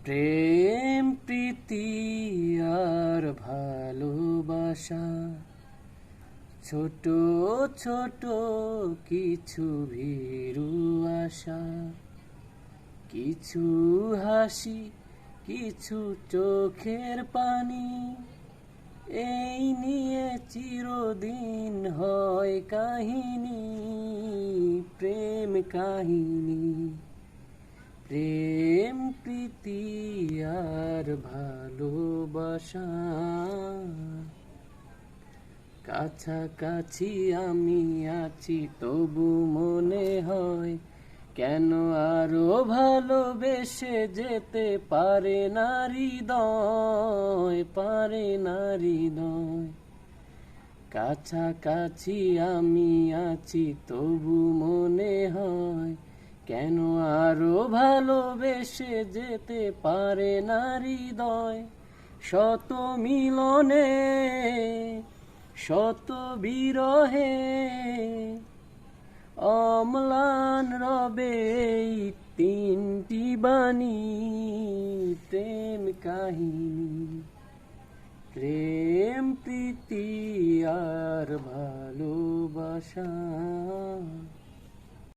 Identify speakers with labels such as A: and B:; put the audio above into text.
A: প্রেম প্রীতি আর ভালোবাসা, ছোট ছোট কিছু ভীরু আশা, কিছু হাসি, কিছু চোখের পানি, এই নিয়ে চিরদিন হয় কাহিনী, প্রেম কাহিনী। প্রেম প্রীতি আর ভালোবাসা, কাছাকাছি আমি আছি তবু মনে হয় কেন আরো ভালোবেসে যেতে পারে না হৃদয়, পারে না হৃদয়। কাছাকাছি আমি আছি তবু মনে হয় কেন আরো ভালোবেসে যেতে পারে না হৃদয়। শত মিলনে শত বিরহে অম্লান রবে এই তিনটি বাণী, প্রেম কাহিনী। প্রেম প্রীতি আর ভালোবাসা।